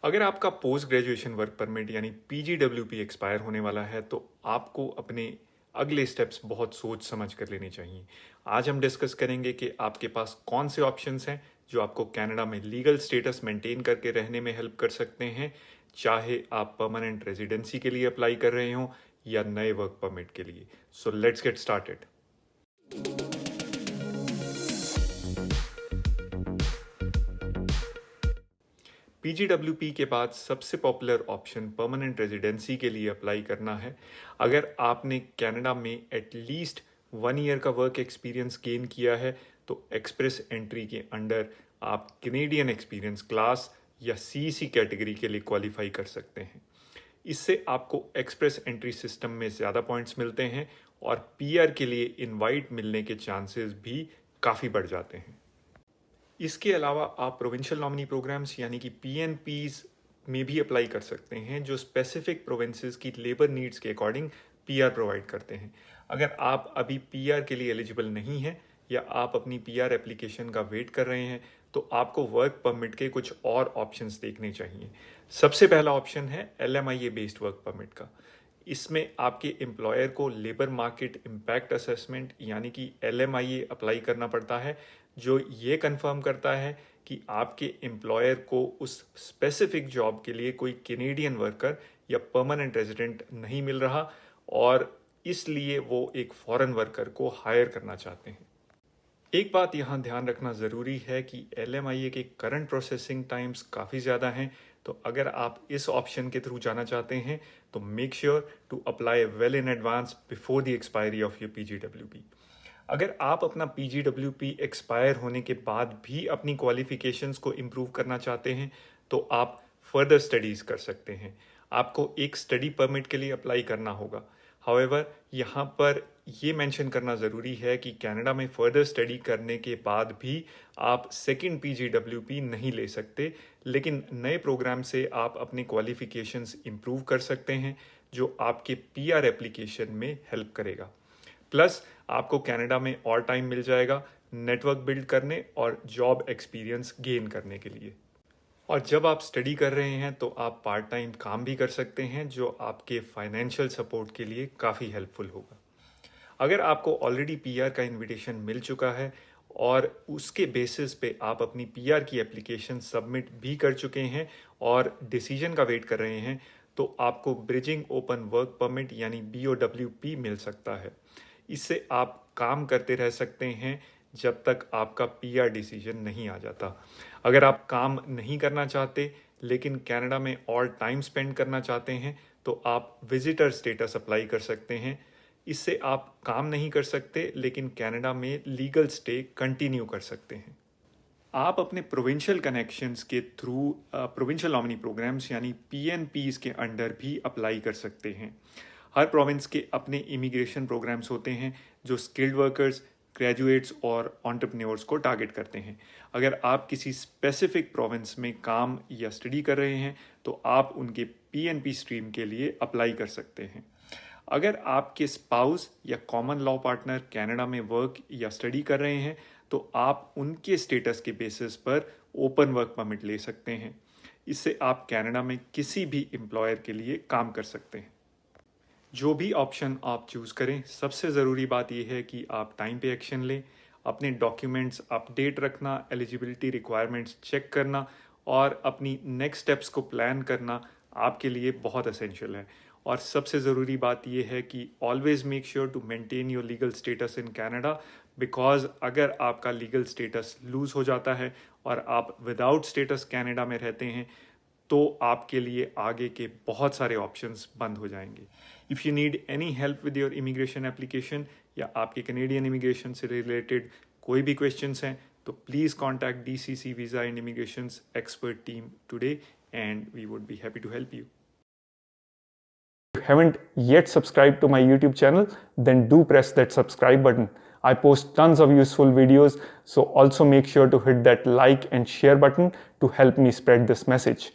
अगर आपका post graduation work permit यानी पीजीडब्ल्यूपी एक्सपायर होने वाला है तो आपको अपने अगले स्टेप्स बहुत सोच समझ कर लेने चाहिए। आज हम डिस्कस करेंगे कि आपके पास कौन से ऑप्शंस हैं जो आपको कनाडा में लीगल स्टेटस मेंटेन करके रहने में हेल्प कर सकते हैं, चाहे आप परमानेंट रेजिडेंसी के लिए अप्लाई कर रहे हो या नए वर्क परमिट के लिए। So let's get started. PGWP के बाद सबसे पॉपुलर ऑप्शन परमानेंट रेजिडेंसी के लिए अप्लाई करना है। अगर आपने कनाडा में एटलीस्ट 1 ईयर का वर्क एक्सपीरियंस गेन किया है तो एक्सप्रेस एंट्री के अंडर आप कैनेडियन एक्सपीरियंस क्लास या सीईसी कैटेगरी के लिए क्वालिफाई कर सकते हैं। इससे आपको एक्सप्रेस एंट्री सिस्टम में ज़्यादा पॉइंट्स मिलते हैं और पीआर के लिए इनवाइट मिलने के चांसेस भी काफ़ी बढ़ जाते हैं। इसके अलावा आप प्रोविंशियल नॉमिनी प्रोग्राम्स यानी कि पीएनपीज में भी अप्लाई कर सकते हैं, जो स्पेसिफिक प्रोविंसेस की लेबर नीड्स के अकॉर्डिंग पीआर प्रोवाइड करते हैं। अगर आप अभी पीआर के लिए एलिजिबल नहीं हैं या आप अपनी पीआर एप्लीकेशन का वेट कर रहे हैं तो आपको वर्क परमिट के कुछ और ऑप्शंस देखने चाहिए। सबसे पहला ऑप्शन है एलएमआईए बेस्ड वर्क परमिट का। इसमें आपके एम्प्लॉयर को लेबर मार्केट इम्पैक्ट असेसमेंट यानी कि एलएमआईए अप्लाई करना पड़ता है, जो ये कंफर्म करता है कि आपके एम्प्लॉयर को उस स्पेसिफिक जॉब के लिए कोई कैनेडियन वर्कर या परमानेंट रेजिडेंट नहीं मिल रहा और इसलिए वो एक फॉरेन वर्कर को हायर करना चाहते हैं। एक बात यहाँ ध्यान रखना ज़रूरी है कि एलएमआईए के करंट प्रोसेसिंग टाइम्स काफ़ी ज़्यादा हैं, तो अगर आप इस ऑप्शन के थ्रू जाना चाहते हैं तो make sure to apply well in advance before the expiry of your PGWP. अगर आप अपना पीजीडब्ल्यूपी एक्सपायर होने के बाद भी अपनी क्वालिफिकेशंस को इम्प्रूव करना चाहते हैं तो आप फर्दर स्टडीज़ कर सकते हैं। आपको एक स्टडी परमिट के लिए अप्लाई करना होगा। हाउएवर यहाँ पर ये मेंशन करना ज़रूरी है कि कनाडा में फर्दर स्टडी करने के बाद भी आप सेकंड पीजीडब्ल्यूपी नहीं ले सकते, लेकिन नए प्रोग्राम से आप अपने क्वालिफिकेशंस इम्प्रूव कर सकते हैं, जो आपके पीआर एप्लीकेशन में हेल्प करेगा। प्लस आपको कनाडा में और टाइम मिल जाएगा नेटवर्क बिल्ड करने और जॉब एक्सपीरियंस गेन करने के लिए। और जब आप स्टडी कर रहे हैं तो आप पार्ट टाइम काम भी कर सकते हैं, जो आपके फाइनेंशियल सपोर्ट के लिए काफ़ी हेल्पफुल होगा। अगर आपको ऑलरेडी पीआर का इनविटेशन मिल चुका है और उसके बेसिस पे आप अपनी पीआर की एप्लीकेशन सबमिट भी कर चुके हैं और डिसीजन का वेट कर रहे हैं, तो आपको ब्रिजिंग ओपन वर्क परमिट यानी BOWP मिल सकता है। इससे आप काम करते रह सकते हैं जब तक आपका पीआर डिसीजन नहीं आ जाता। अगर आप काम नहीं करना चाहते लेकिन कनाडा में और टाइम स्पेंड करना चाहते हैं तो आप विजिटर स्टेटस अप्लाई कर सकते हैं। इससे आप काम नहीं कर सकते लेकिन कनाडा में लीगल स्टे कंटिन्यू कर सकते हैं। आप अपने प्रोविंशियल कनेक्शंस के थ्रू प्रोविंशियल नॉमिनी प्रोग्राम्स यानी पीएनपीज के अंडर भी अप्लाई कर सकते हैं। हर प्रोविंस के अपने इमिग्रेशन प्रोग्राम्स होते हैं जो स्किल्ड वर्कर्स, ग्रेजुएट्स और एंटरप्रेन्योर्स को टारगेट करते हैं। अगर आप किसी स्पेसिफिक प्रोविंस में काम या स्टडी कर रहे हैं तो आप उनके पीएनपी स्ट्रीम के लिए अप्लाई कर सकते हैं। अगर आपके स्पाउस या कॉमन लॉ पार्टनर कनाडा में वर्क या स्टडी कर रहे हैं तो आप उनके स्टेटस के बेसिस पर ओपन वर्क परमिट ले सकते हैं। इससे आप कनाडा में किसी भी एम्प्लॉयर के लिए काम कर सकते हैं। जो भी ऑप्शन आप चूज़ करें, सबसे ज़रूरी बात यह है कि आप टाइम पे एक्शन लें, अपने डॉक्यूमेंट्स अपडेट रखना, एलिजिबिलिटी रिक्वायरमेंट्स चेक करना और अपनी नेक्स्ट स्टेप्स को प्लान करना आपके लिए बहुत एसेंशियल है। और सबसे ज़रूरी बात यह है कि always make sure to maintain your legal status in Canada, because अगर आपका लीगल स्टेटस लूज़ हो जाता है और आप विदाउट स्टेटस कनाडा में रहते हैं तो आपके लिए आगे के बहुत सारे ऑप्शंस बंद हो जाएंगे। If you need any help with your immigration application या आपके कैनेडियन इमिग्रेशन से रिलेटेड कोई भी क्वेश्चंस हैं तो please contact DCC visa and immigrations expert team today and we would be happy to help you. Haven't yet subscribed to my YouTube channel, then do press that subscribe button. I post tons of useful videos, so also make sure to hit that like and share button to help me spread this message.